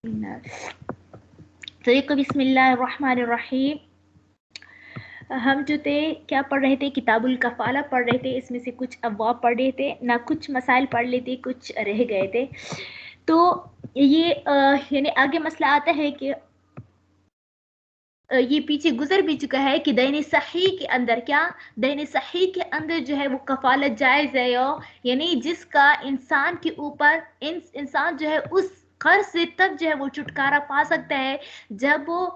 तो देखो बिस्मिल्लाहिर्रहमानिर्रहीम, हम जो थे क्या पढ़ रहे थे, किताबुल कफ़ाला पढ़ रहे थे। इसमें से कुछ अबवाब पढ़ रहे थे ना, कुछ मसाइल पढ़ लेते, कुछ रह गए थे। तो ये यानी आगे मसला आता है कि ये पीछे गुजर भी चुका है कि दैन सही के अंदर क्या, दैन सही के अंदर जो है वो कफालत जायज़ है, यानी जिसका इंसान के ऊपर इंसान जो है उस कर्ज से तब जो है वो छुटकारा पा सकता है जब वो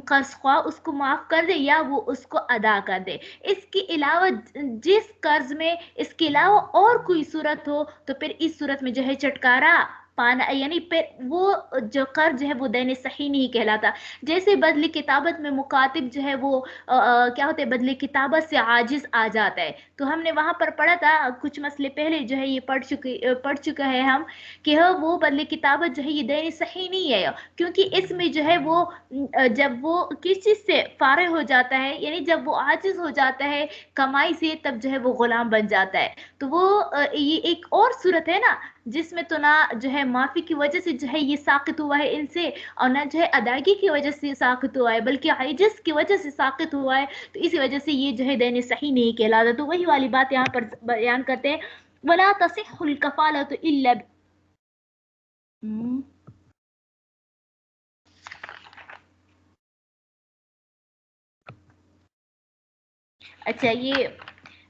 कर्ज ख्वाह उसको माफ़ कर दे या वो उसको अदा कर दे। इसके अलावा जिस कर्ज में इसके अलावा और कोई सूरत हो तो फिर इस सूरत में जो है छुटकारा पाना, यानी फिर वो जो कर्ज है वो दैन सही नहीं कहलाता। जैसे बदली किताबत में मुकातिब जो है वो क्या होते हैं, बदली किताबत से आजिज आ जाता है। तो हमने वहां पर पढ़ा था कुछ मसले पहले जो है ये पढ़ चुका है हम कि वो बदली किताबत जो है ये दैन सही नहीं है, क्योंकि इसमें जो है वो जब वो किस चीज से फारिग हो जाता है, यानी जब वो आजिज हो जाता है कमाई से, तब जो है वो गुलाम बन जाता है। तो वो ये एक और सूरत है ना, जिसमें तो ना जो है माफी की वजह से जो है ये साकित हुआ है इनसे, और ना जो है अदायगी की वजह से साकित हुआ है, बल्कि आजिज़ की वजह से साकित हुआ है। तो इसी वजह से ये जो है दैन सही नहीं कहलाता। तो वही वाली बात यहाँ पर बयान करते हैं, वला तसिहुल कफालतु इल्ला अच्छा, ये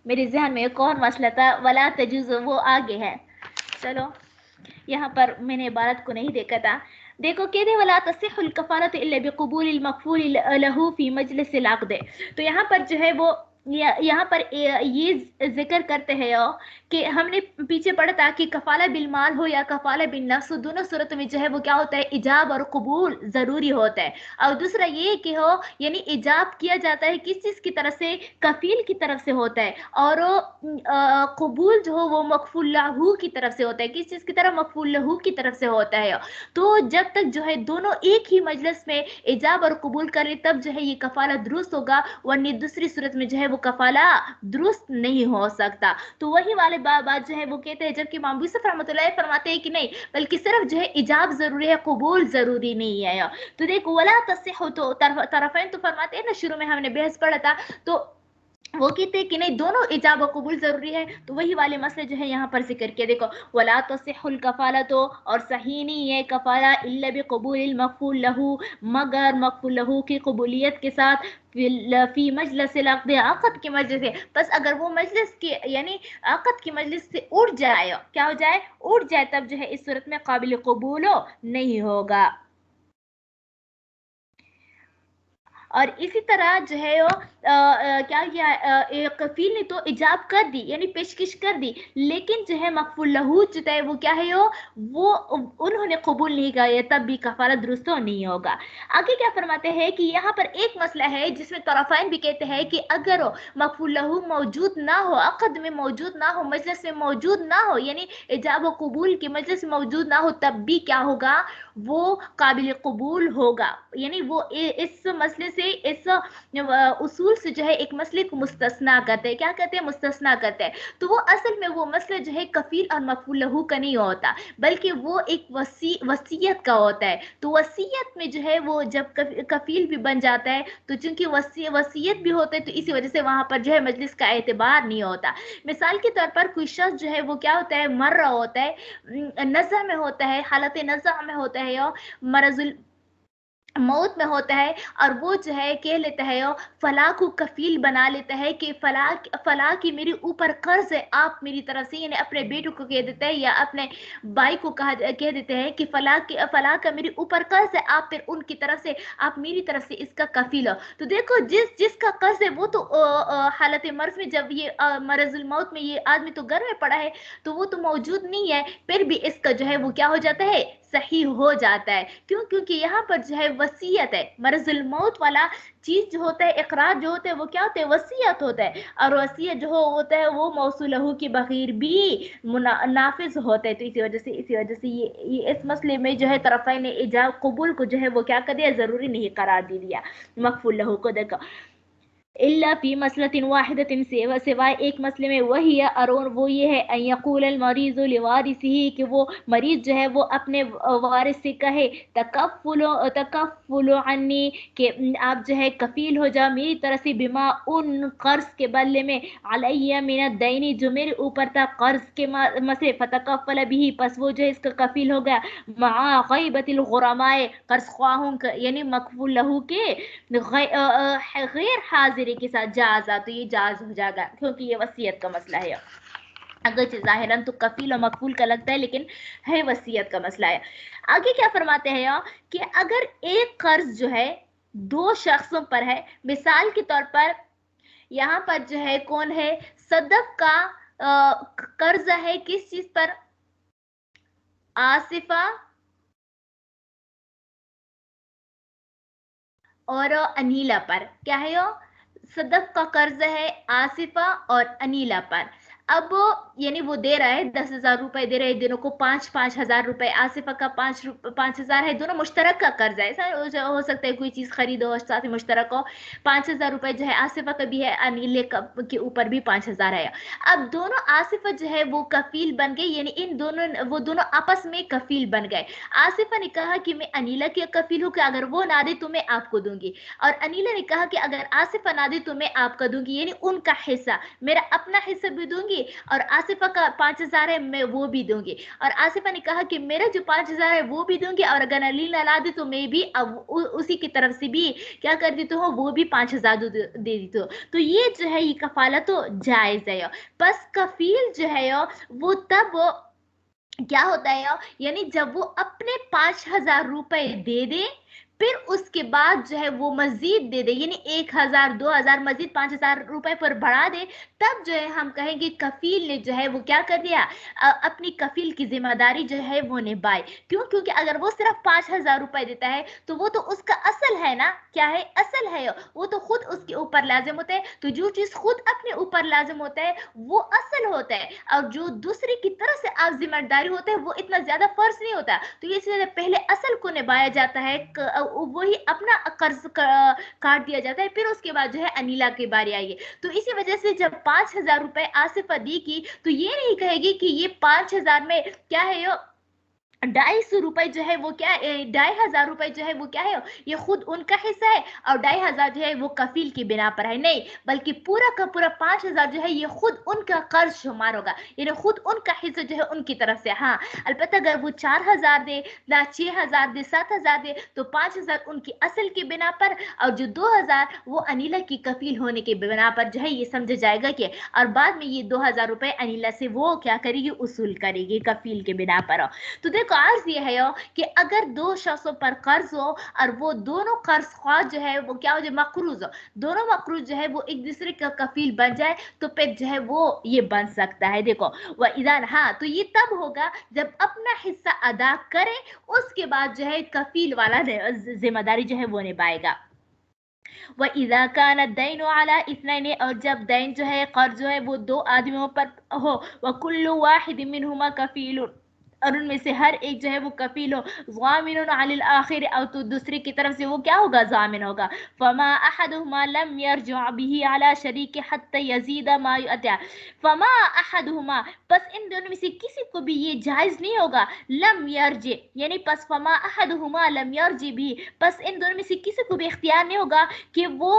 मेरे जहन में एक और मसला था, वला तजुज़, वो आगे है। चलो यहाँ पर मैंने इबारत को नहीं देखा था। देखो कहते वला तसिहुल कफालतु इल्ला बिक़बूलिल मक़फूल लहू फी मजलिसिल अक़द। तो यहाँ पर जो है वो यहाँ पर ये जिक्र करते हैं कि हमने पीछे पढ़ा था कि कफाला बिल माल हो या कफाला बिल नफ्स, दोनों सूरत में जो है वो क्या होता है, इजाब और कबूल जरूरी होता है। और दूसरा ये कि हो यानी इजाब किया जाता है किस चीज की तरफ से, कफील की तरफ से होता है, और कबूल जो हो वो मकफूल लहू की तरफ से होता है। किस चीज की तरफ, मकफूल लहू की तरफ से होता है। तो जब तक जो है दोनों एक ही मजलिस में इजाब और कबूल करें तब जो है ये कफाला दुरुस्त होगा, वरना दूसरी सूरत में जो है वो कफाला दुरुस्त नहीं हो सकता। तो वही वाले बात जो है वो कहते हैं, जबकि इमाम यूसुफ रहमतुल्लाह फरमाते हैं कि नहीं, बल्कि सिर्फ जो है इजाब जरूरी है, कबूल जरूरी नहीं है। तो देखो वला तसिहु, तो तरफैन तो फरमाते हैं ना, शुरू में हमने बहस पढ़ा था, तो वो कहते हैं कि नहीं दोनों इजाब और कबूल जरूरी है। तो वही वाले मसले जो है यहाँ पर जिक्र किया। देखो वला तसिहुल कफाला, तो और सही नहीं है कफाला इल्ला बिक़बूलिल मक़फूल लहू, मगर मक़फूल लहू की कबूलियत के साथ, फी मजलिसिल अक़द, अक़द की मजलिस से। बस अगर वो मजलिस के यानी अक़द की मजलिस से उठ जाए, क्या हो जाए, उठ जाए, तब जो है इस सूरत में काबिल कबूल नहीं होगा। और इसी तरह जो है वो क्या किया, कफील ने तो इजाब कर दी यानी पेशकश कर दी, लेकिन जो है मकफूल लहू जो है वो क्या है, वो उन्होंने कबूल नहीं किया, तब भी कफारा दुरुस्त नहीं होगा। आगे क्या फरमाते हैं कि यहाँ पर एक मसला है जिसमें तरफ़ाइन भी कहते हैं कि अगर मकफूल लहू मौजूद ना हो, अक़द में मौजूद ना हो, मजलिस में मौजूद ना हो, यानी इजाब व कबूल की मजलिस में मौजूद ना हो, तब भी क्या होगा, वो काबिल कबूल होगा। यानी वो इस मसले से, इस उसूल से जो है एक मसले को मुस्तस्ना करते हैं। क्या कहते हैं, मुस्तस्ना करते हैं। तो वो असल में वो मसला जो है कफील और मकफूल लहू का नहीं होता, बल्कि वो एक वसीयत का होता है। तो वसीयत में जो है वो जब कफील भी बन जाता है, तो चूंकि वसीयत भी होता है, तो इसी वजह से वहां पर जो है मजलिस का एतबार नहीं होता। मिसाल के तौर पर कोई शख्स जो है वो क्या होता है, मर रहा होता है, नज़ा में होता है, हालत नज़ा में होता है, या मरजुल मौत में होता है, और वो जो है कह लेता है, फलाह को कफील बना लेता है कि फलाह की मेरे ऊपर कर्ज है, आप मेरी तरफ से, यानी अपने बेटों को कह देता है या अपने भाई को कह देते हैं कि फलाह का मेरे ऊपर कर्ज है, आप फिर उनकी तरफ से, आप मेरी तरफ से इसका कफील हो। तो देखो जिसका कर्ज है वो तो हालत मर्ज में, जब ये मरजुल मौत में ये आदमी तो घर में पड़ा है, तो वो तो मौजूद नहीं है, फिर भी इसका जो है वो क्या हो जाता है, सही हो जाता है। क्यों, क्योंकि यहाँ पर जो है वसीयत है, मरजुल मौत वाला चीज जो होता है, इकरार जो होता है, वो क्या होता है, वसीयत होता है, और वसीयत जो होता है वो मौसूलहू के बगैर भी नाफिज होता है। तो इसी वजह से ये इस मसले में जो है तरफ़ैन ने इजाब कबूल को जो है वो क्या कर दिया, जरूरी नहीं करार दे दिया, मकफूल लहू को। देखो इल्ला फी मसलतिन वाहिदतिन, सिवाय एक मसले में, वही है और वो ये है अन यक़ूल अल मरीज़ु लिवारिसिही, कि वो मरीज जो है वो अपने वारिस से कहे तकफ़ुलु अन्नी, कि आप जो है कफील हो जाओ मेरी तरफ से, बिमा उन कर्ज के बदले में, अलैया मिन दैनी, जो मेरे ऊपर था कर्ज के मसे, फतकफ़ल बिही, पस वो जो है इसका कफील हो गया, मा ग़ैबतिल ग़ुरमाए, कर्ज ख्वाहों यानी मकफूल लहू के गैर हाजिरी के साथ जायज़ा, तो ये जायज़ हो जाएगा क्योंकि ये वसीयत का मसला है। अगर ज़ाहिरन तो कफील और मकफूल का लगता है, लेकिन है वसीयत का मसला है। आगे क्या फरमाते हैं यहाँ कि अगर एक कर्ज जो है दो शख्सों पर है, मिसाल के तौर पर यहाँ पर जो है कौन है, सदफ का कर्ज है किस चीज पर, आसिफा और अनीला पर। क्या है यो, सदफ का कर्ज है आसिफा और अनीला पर। अब यानी वो दे रहा है 10,000 रुपए दे रहे हैं दोनों को, 5,000 रुपए, आसिफा का 5,000 है, दोनों मुश्तरक का कर्ज है। ऐसा हो सकता है कोई चीज खरीदो और साथ ही मुश्तरक हो। 5,000 रुपए जो है आसिफा का भी है, अनीले के ऊपर भी 5,000 है। अब दोनों आसिफा जो है वो कफील बन गई, यानी इन दोनों वो दोनों आपस में कफील बन गए। आसिफा ने कहा कि मैं अनीला की कफील हूँ कि अगर वो ना दे तो मैं आपको दूंगी, और अनीला ने कहा कि अगर आसिफा ना दे तो मैं आपका दूंगी, यानी उनका हिस्सा, मेरा अपना हिस्सा भी दूंगी और आसिफा का 5,000 है मैं वो भी दूंगी। और आसिफा ने कहा कि मेरा जो 5,000 है वो भी दूंगी, और अगर अनीला ला दे तो मैं भी अब उसी की तरफ से भी क्या कर देती हूँ, वो भी 5,000 दे देती हूँ। तो ये जो है ये कफाला तो जायज है। बस कफील जो है वो तब क्या होता है यानी जब वो अपने 5,000 रुपए दे दे, फिर उसके बाद जो है वो मजीद दे दे, यानी 1,000 2,000 मजीद 5,000 रुपए पर बढ़ा दे, तब जो है हम कहेंगे कफील ने जो है वो क्या कर दिया, अपनी कफील की जिम्मेदारी जो है वो निभाई। क्यों, क्योंकि अगर वो सिर्फ 5,000 रुपए देता है तो वो तो उसका असल है ना, क्या है, असल है, वो तो खुद उसके ऊपर लाजिम होता है। तो जो चीज खुद अपने ऊपर लाजिम होता है वो असल होता है, और जो दूसरे की तरफ से आप जिम्मेदारी होते हैं वो इतना ज्यादा फर्ज नहीं होता। तो इसलिए पहले असल को निभाया जाता है, वही अपना कर्ज काट दिया जाता है, फिर उसके बाद जो है अनीला की बारी आएगी। तो इसी वजह से जब 5,000 रुपए आसिफा दी की, तो ये नहीं कहेगी कि ये 5,000 में क्या है यो 250 रुपए जो है वो क्या, 2,500 रुपए जो है वो क्या है, ये खुद उनका हिस्सा है, और 2,500 जो है वो कफील की बिना पर है, नहीं, बल्कि पूरा का पूरा 5,000 जो है ये खुद उनका कर्ज शुमार होगा, यानी खुद उनका हिस्सा जो है उनकी तरफ से। हाँ, अलबत्ता अगर वो 4,000 दे ना 6,000 दे 7,000 दे, तो 5,000 उनकी असल की बिना पर, और जो 2,000 वो अनीला की कफील होने के बिना पर जो है ये समझा जाएगा कि, और बाद में ये 2,000 रुपए अनीला से वो क्या करेगी, उसूल करेगी कफील के बिना पर। तो देखो अर्ज ये है कि अगर दो शख्सों पर कर्ज हो और वो दोनों कर्ज ख्वाह जो है वो क्या हो जाए, मकरूज हो, दोनों मकरूज जो है वो एक दूसरे का कफील बन जाए, तो फिर जो है वो ये बन सकता है। देखो वह इधर, हाँ, तो ये तब होगा जब अपना हिस्सा अदा करे, उसके बाद जो है कफील वाला जिम्मेदारी जो है वो निभाएगा। वह इज़ा कान दैन अला इस्नैन, और जब दैन जो है कर्ज जो है वो दो आदमियों पर हो, वह कुल्लु वाहिद मिनहुमा कफील, और उनमें से हर एक जो है वो कफील हो, ज़ामिनुन अलिल आखिर, और तो दूसरे की तरफ से वो क्या होगा, ज़ामिन होगा। फमा अहदुहुमा लम यरजअ बिही अला शरीक हत्ता यजीद मा युअता, फमा अहदुहुमा, बस इन दोनों में से किसी को भी ये जायज नहीं होगा, लम यरजे यानी पस फमा अहदुहुमा लम यरजे भी, बस इन दोनों में से किसी को भी इख्तियार नहीं होगा कि वो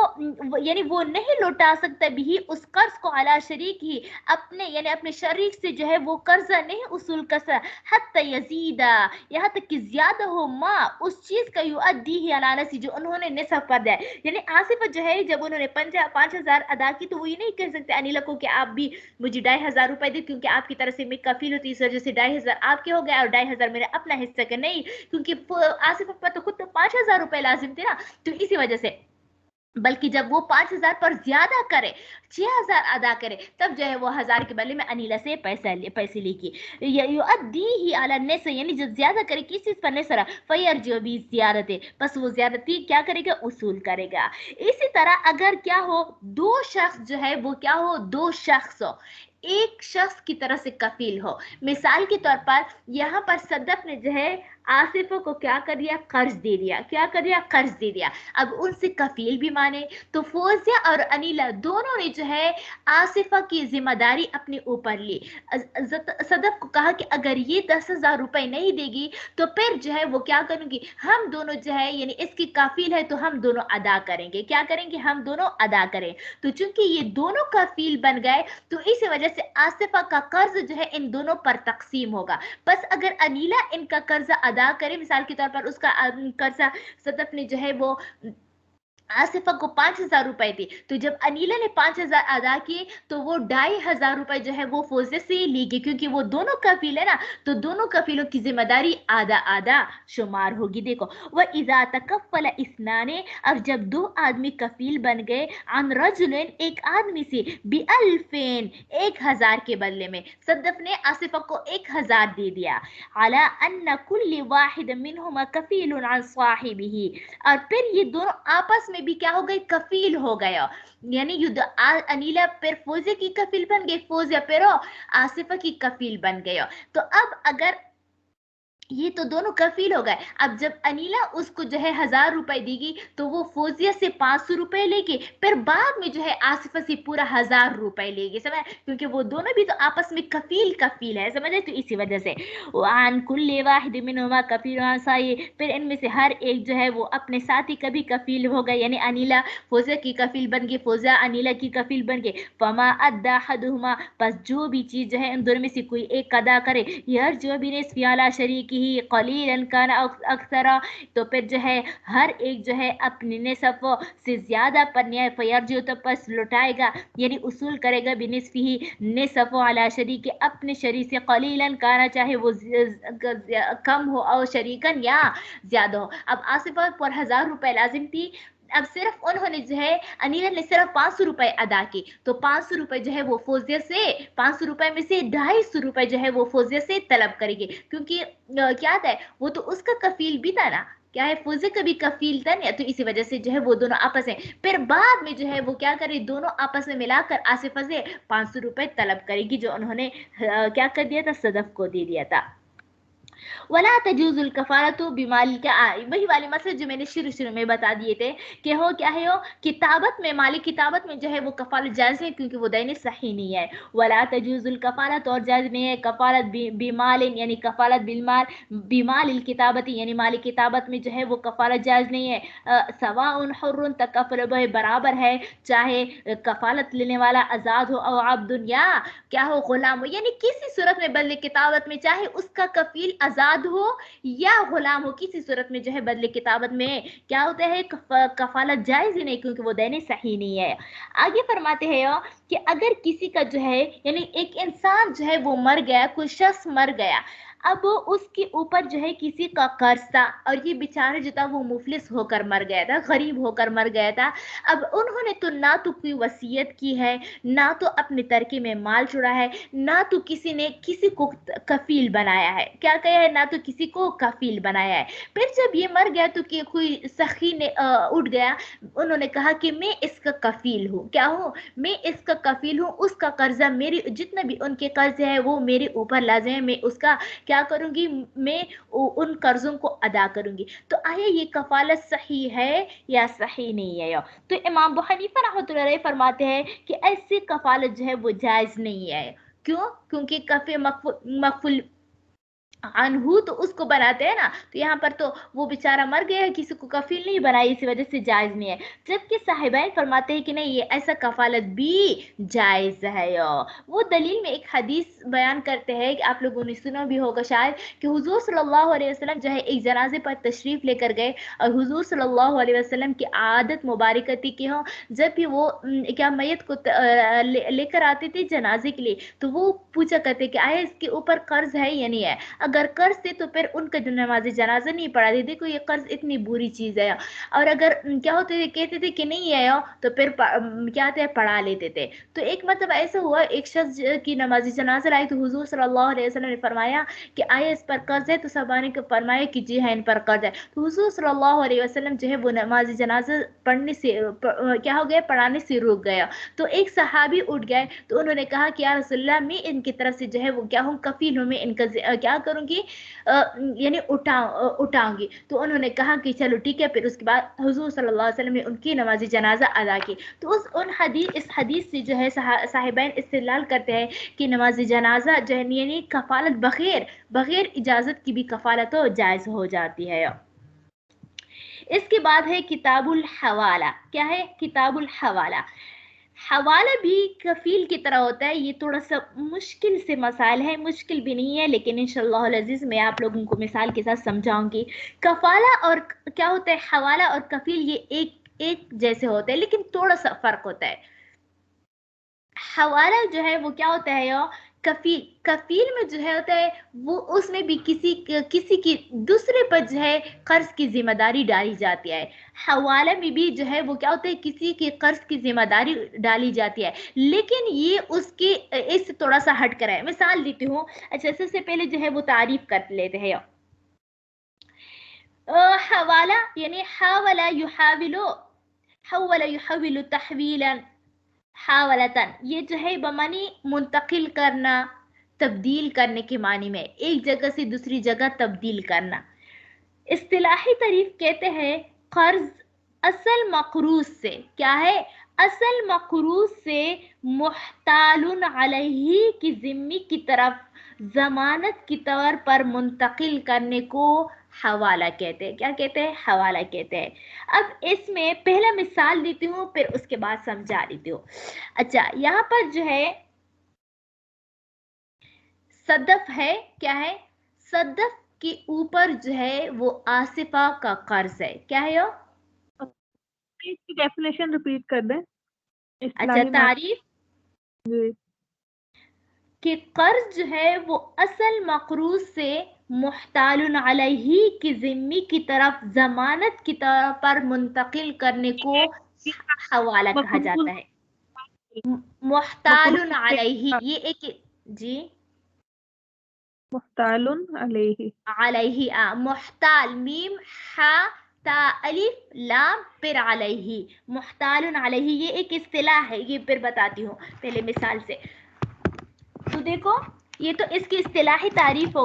यानी वो नहीं लौटा सकता भी उस कर्ज को अला शरीक ही, अपने यानी अपने शरीक से जो है वो कर्जा नहीं उसूल कर सकता, हत्ता यजीदा, यहाँ तक कि ज्यादा हो, माँ उस चीज का युअद्दी ही अला नफसी, जो उन्होंने निसब कर दिया। यानी आसिफा जो है जब उन्होंने 5,000 अदा की, तो वो ये नहीं कह सकते अनिला को कि आप भी मुझे 2,500 रुपए दे, क्योंकि आपकी तरफ से मैं कफील होती, इस वजह से 2,500 आपके हो गया और 2,500 मेरा अपना हिस्सा का, नहीं, क्योंकि आसिफा पर तो खुद तो 5,000 रुपए लाजिम थे ना, तो इसी वजह से, बल्कि जब वो 5,000 पर ज्यादा करे, 6,000 अदा करे, तब जो है वो 1,000 के बदले में अनीला से पैसे लेगी। युअद्दी ही अला निस्फ, यानी जब ज्यादा करे किस चीज पर, निस्रा, फयरजु बी ज़ियादती, बस वो ज्यादती क्या करेगा, उसूल करेगा। इसी तरह अगर क्या हो, दो शख्स जो है वो क्या हो, दो शख्स हो, एक शख्स की तरफ से कफील हो, मिसाल के तौर पर यहाँ पर सदफ ने जो है आसिफा को क्या कर दिया, कर्ज दे दिया, क्या कर दिया, कर्ज दे दिया। अब उनसे कफील भी माने, तो फौजिया और अनीला दोनों ने जो है आसिफा की जिम्मेदारी अपने ऊपर ली। सदफ को कहा कि अगर ये 10,000 रुपए नहीं देगी तो फिर जो है वो क्या करूंगी, हम दोनों जो है यानी इसकी कफील है तो हम दोनों अदा करेंगे, क्या करेंगे, हम दोनों अदा करें। तो चूंकि ये दोनों कफील बन गए तो इसी वजह से आसिफा का कर्ज जो है इन दोनों पर तकसीम होगा। बस अगर अनीला इनका कर्जा अदा करे, मिसाल के तौर पर उसका कर्जा सदफ ने जो है वो आसिफा को 5,000 रुपए दी, तो जब अनीला ने 5,000 अदा किए तो वो 2,500 रुपए जो है वो फौजे से ली गई, क्योंकि वो दोनों कफील है ना, तो दोनों कफीलों की जिम्मेदारी आधा आधा शुमार होगी। देखो, वह इज़ा तकफ़ल इस्नाने, अब जब दो आदमी कफील बन गए, अन रजुलिन, एक आदमी से, बिअल्फेन, 1,000 के बदले में सदफ ने आसिफा को 1,000 दे दिया। अला अन्न कुल्ली वाहिद मिनहुमा कफीलुन अन साहिबिही, और फिर ये दोनों आपस में भी क्या हो गए, कफील हो गया। यानी युद्ध अनीला फिर फौजे की कफील बन गई, फौजिया फिर आसिफा की कफील बन गया। तो अब अगर ये तो दोनों कफील हो गए, अब जब अनीला उसको जो है 1,000 रुपए देगी तो वो फौजिया से 500 रुपए लेगी, फिर बाद में जो है आसिफा से पूरा 1,000 रुपए लेगी, समझ, क्योंकि वो दोनों भी तो आपस में कफील कफील है, समझे। तो इसी वजह से वान कुल्ले वाहिद मिनहुमा कफील साई, फिर इनमें से हर एक जो है वो अपने साथी कभी कफील हो गए, यानी अनीला फौजिया की कफील बन गई, फौजिया अनीला की कफील बन गई। फमा अद्दा हदुमा, बस जो भी चीज जो है इन दोनों में से कोई एक अदा करे, यार जो भी ने फियाला शरीक ही कलीलन कान अक्सरा, तो फिर जो है हर एक जो है अपने निसफ से ज्यादा पर न्याय फयरजो तो पस लुटाएगा, यानी उसूल करेगा बिनिस्फी ही निसफ अला शरीक, अपने शरीक से कलीलन काना, चाहे वो कम हो और शरीकन या ज्यादा हो। अब आसिफा पर 1,000 रुपए लाजिम थी, अब सिर्फ उन्होंने जो है अनीला ने सिर्फ 500 रुपए अदा की, तो 500 रुपए जो है वो फौजिया से, 500 रुपए में से 250 रुपए जो है वो फौजिया से तलब करेगी, क्योंकि क्या था, वो तो उसका कफील भी था ना, क्या है, फौजे का भी कफील था ना, तो इसी वजह से जो है वो दोनों आपस में, फिर बाद में जो है वो क्या करे, दोनों आपस में मिलाकर आसिफा से 500 रुपए तलब करेगी, जो उन्होंने क्या कर दिया था, सदफ को दे दिया था। वला तजूजुल कफारतु बिमाल, क्या वही वाले मसले जो मैंने शुरू में बता दिए थे कि हो क्या है, हो किताबत में, मालिक किताबत में जो है वो कफालत जायज़ है, क्योंकि वो दैन सही नहीं है। वला तजूजुल कफारत, और जायज़ नहीं है कफालत बिमाल, यानी कफालत बिलमाल, बिमाल किताबती, यानी मालिक किताबत में जो है वो कफालत जायज़ नहीं है। सवाउन हुर्रुन तकफल, बराबर है, चाहे कफालत लेने वाला आज़ाद हो और अब्दुन, या क्या हो, गुलाम हो, यानी किसी सूरत में बदले किताबत में चाहे उसका कफील आजाद हो या गुलाम हो, किसी सूरत में जो है बदले किताबत में क्या होता है, कफालत जायज ही नहीं, क्योंकि वो देने सही नहीं है। आगे फरमाते हैं कि अगर किसी का जो है यानी एक इंसान जो है वो मर गया, कोई शख्स मर गया, अब उसके ऊपर जो है किसी का कर्ज था, और ये बेचारा जो था वो मुफलिस होकर मर गया था, गरीब होकर मर गया था। अब उन्होंने तो ना तो कोई वसीयत की है, ना तो अपने तरके में माल छुड़ा है, ना तो किसी ने किसी को कफील बनाया है, क्या कहा है, ना तो किसी को कफील बनाया है। फिर जब ये मर गया तो कि कोई सखी ने उठ गया, उन्होंने कहा कि मैं इसका कफील हूँ, क्या हूँ, मैं इसका कफील हूँ, उसका कर्जा मेरी, जितने भी उनके कर्ज है वो मेरे ऊपर लाजिम है, मैं उसका क्या करूंगी, मैं उन कर्जों को अदा करूंगी। तो आया ये कफालत सही है या सही नहीं है। तो इमाम अबू हनीफा रहमतुल्लाह अलैह फरमाते हैं कि ऐसी कफालत जो है वो जायज नहीं है। क्यों? क्योंकि कफे मकफुल अनहू तो उसको बनाते हैं ना, तो यहाँ पर तो वो बेचारा मर गया है, किसी को कफील नहीं बनाई, इसी वजह से जायज नहीं है। जबकि साहिबाइन फरमाते हैं कि नहीं, ये ऐसा कफालत भी जायज है। वो दलील में एक हदीस बयान करते हैं कि आप लोगों ने सुना भी होगा शायद, कि हुजूर सल्लल्लाहु अलैहि वसल्लम जो है एक जनाजे पर तशरीफ लेकर गए, और हुजूर सल्लल्लाहु अलैहि वसल्लम की आदत मुबारक थी कि हो जब भी वो क्या मैयत को लेकर आते थे जनाजे के लिए, तो वो पूछा करते कि आया इसके ऊपर कर्ज है या नहीं है, अगर कर्ज थे तो फिर उनका नमाज जनाजा नहीं पढ़ाते। देखो ये कर्ज इतनी बुरी चीज है, और अगर क्या होते थे, कहते थे कि नहीं है तो फिर क्या थे, पढ़ा लेते थे। तो एक मतलब ऐसा हुआ, एक शख्स की नमाज जनाजा लाई, तो हुजूर सल्लल्लाहु अलैहि वसल्लम ने फरमाया कि आया इस पर कर्ज है, तो सहाबा को फरमाया कि जी है, इन पर कर्ज है। तो हुजूर सल्लल्लाहु अलैहि वसल्लम जो है वो नमाज जनाजा पढ़ने से क्या हो गया, पढ़ाने से रुक गया। तो एक सहाबी उठ गए, तो उन्होंने कहा कि या रसूलल्लाह, मैं इनकी तरफ से जो है वो क्या हूँ, कफील हूँ, मैं इनका क्या करूँ, کروں گی یعنی اٹھاؤں گی. تو انہوں نے کہا کہ چلو ٹھیک ہے. پھر اس کے بعد حضور صلی اللہ علیہ وسلم نے ان کی نماز جنازہ ادا کی. تو اس حدیث سے جو ہے صاحبین استدلال کرتے ہیں کہ نماز جنازہ جو ہے یعنی کفالت بغیر اجازت کی بھی کفالت جائز ہو جاتی ہے. اس کے بعد ہے کتاب الحوالہ. کیا ہے کتاب الحوالہ؟ حوالہ بھی کفیل کی طرح ہوتا ہے. یہ تھوڑا سا مشکل سے مسائل ہے, مشکل بھی نہیں ہے, لیکن انشاءاللہ العزیز میں آپ لوگوں کو مثال کے ساتھ سمجھاؤں گی. کفالہ اور کیا ہوتا ہے, حوالہ اور کفیل یہ ایک جیسے ہوتے ہیں, لیکن تھوڑا سا فرق ہوتا ہے. حوالہ جو ہے وہ کیا ہوتا ہے, کفیل میں جو ہے ہوتا ہے وہ اس میں بھی کسی کی دوسرے پر جو ہے قرض کی ذمہ داری ڈالی جاتی ہے. حوالہ میں بھی جو ہے وہ کیا ہوتا ہے کسی کی قرض کی ذمہ داری ڈالی جاتی ہے, لیکن یہ اس سے تھوڑا سا ہٹ کر ہے. مثال دیتی ہوں. اچھا, سب سے پہلے جو ہے وہ تعریف کر لیتے ہیں. حوالہ یعنی حاول يحول تحویلا حاولتن, یہ جو ہے بمانی منتقل کرنا, تبدیل کرنے کے معنی میں, ایک جگہ سے دوسری جگہ تبدیل کرنا. اصطلاحی تعریف کہتے ہیں قرض اصل مقروض سے, کیا ہے اصل مقروض سے محتال علیہ کی ذمہ کی طرف ضمانت کے طور پر منتقل کرنے کو حوالہ کہتے ہیں. کیا کہتے ہیں؟ حوالہ کہتے ہیں. اب اس میں پہلا مثال دیتی ہوں, پھر اس کے بعد سمجھا دیتی ہوں. اچھا, یہاں پر جو ہے صدف ہے. کیا ہے؟ صدف کے اوپر جو ہے وہ آصفہ کا قرض ہے. کیا ہے یہ؟ اس کی ڈیفینیشن ریپیٹ کر دیں. اچھا, تعریف کہ قرض جو ہے وہ اصل مقروض سے محتال علیہ کی ذمہ کی طرف ضمانت کی طور پر منتقل کرنے کو حوالہ کہا جاتا ہے. محتال علیہ یہ ایک جی محتال علیہ محتال میم حا تا الف لام پھر علیہ, محتال علیہ یہ ایک اصطلاح ہے. یہ پھر بتاتی ہوں پہلے مثال سے. تو دیکھو, یہ تو اس کی اصطلاحی تعریف ہو